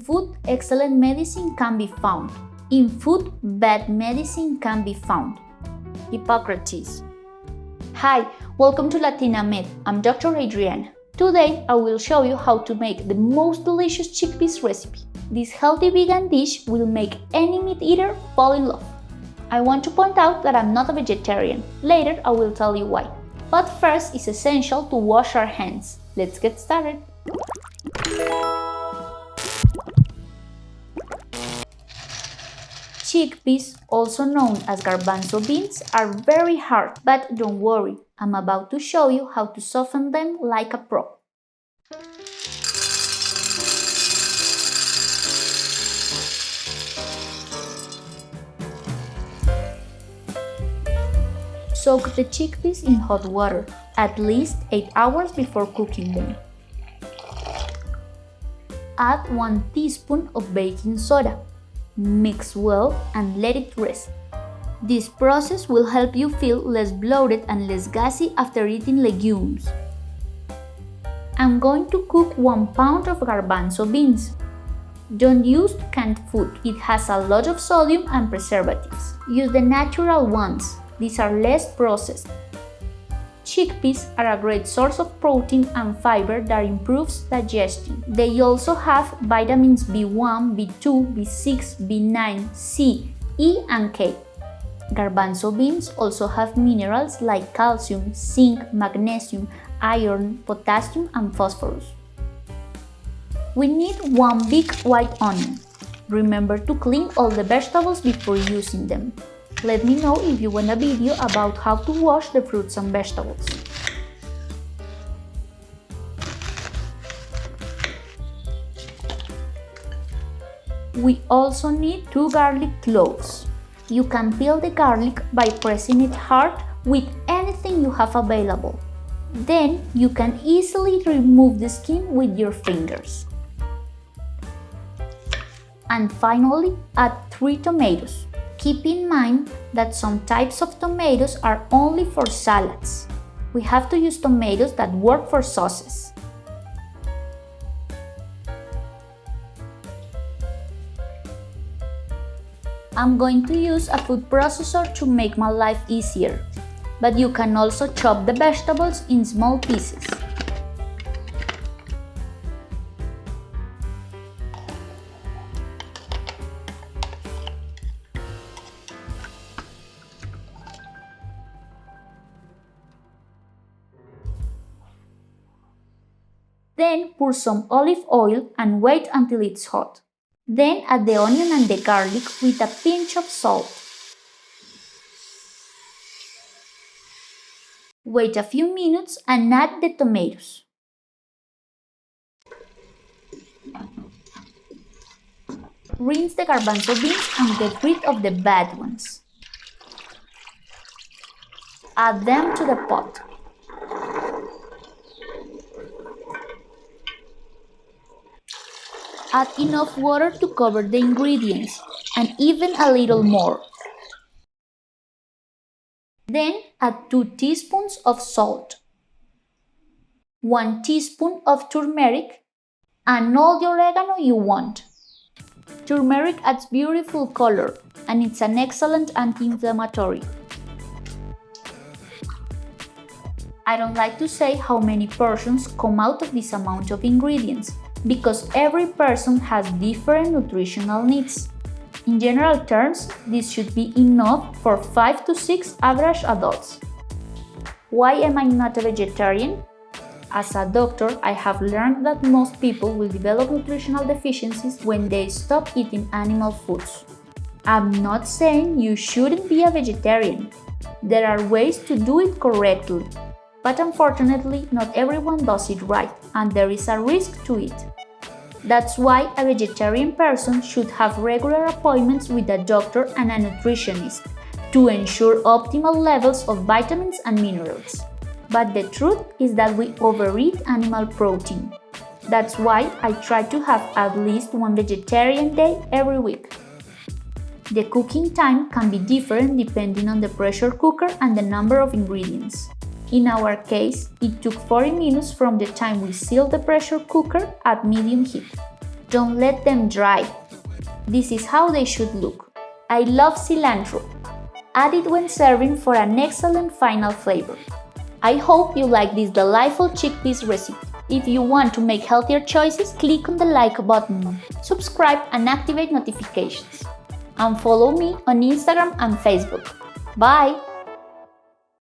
food, excellent medicine can be found. In food, bad medicine can be found. Hippocrates. Hi, welcome to Latina Med. I'm Dr. Adriana. Today, I will show you how to make the most delicious chickpeas recipe. This healthy vegan dish will make any meat eater fall in love. I want to point out that I'm not a vegetarian. Later, I will tell you why. But first, it's essential to wash our hands. Let's get started. Chickpeas, also known as garbanzo beans, are very hard, but don't worry, I'm about to show you how to soften them like a pro. Soak the chickpeas in hot water, at least 8 hours before cooking them. Add 1 teaspoon of baking soda. Mix well and let it rest. This process will help you feel less bloated and less gassy after eating legumes. I'm going to cook 1 pound of garbanzo beans. Don't use canned food, it has a lot of sodium and preservatives. Use the natural ones, these are less processed. Chickpeas are a great source of protein and fiber that improves digestion. They also have vitamins B1, B2, B6, B9, C, E, and K. Garbanzo beans also have minerals like calcium, zinc, magnesium, iron, potassium, and phosphorus. We need 1 big white onion. Remember to clean all the vegetables before using them. Let me know if you want a video about how to wash the fruits and vegetables. We also need 2 garlic cloves. You can peel the garlic by pressing it hard with anything you have available. Then you can easily remove the skin with your fingers. And finally, add 3 tomatoes. Keep in mind that some types of tomatoes are only for salads. We have to use tomatoes that work for sauces. I'm going to use a food processor to make my life easier, but you can also chop the vegetables in small pieces. Then pour some olive oil and wait until it's hot. Then add the onion and the garlic with a pinch of salt. Wait a few minutes and add the tomatoes. Rinse the garbanzo beans and get rid of the bad ones. Add them to the pot. Add enough water to cover the ingredients, and even a little more. Then add 2 teaspoons of salt, 1 teaspoon of turmeric, and all the oregano you want. Turmeric adds beautiful color, and it's an excellent anti-inflammatory. I don't like to say how many portions come out of this amount of ingredients, because every person has different nutritional needs. In general terms, this should be enough for 5 to 6 average adults. Why am I not a vegetarian? As a doctor, I have learned that most people will develop nutritional deficiencies when they stop eating animal foods. I'm not saying you shouldn't be a vegetarian. There are ways to do it correctly. But unfortunately, not everyone does it right, and there is a risk to it. That's why a vegetarian person should have regular appointments with a doctor and a nutritionist to ensure optimal levels of vitamins and minerals. But the truth is that we overeat animal protein. That's why I try to have at least 1 vegetarian day every week. The cooking time can be different depending on the pressure cooker and the number of ingredients. In our case, it took 40 minutes from the time we sealed the pressure cooker at medium heat. Don't let them dry. This is how they should look. I love cilantro. Add it when serving for an excellent final flavor. I hope you like this delightful chickpeas recipe. If you want to make healthier choices, click on the like button, subscribe and activate notifications. And follow me on Instagram and Facebook. Bye!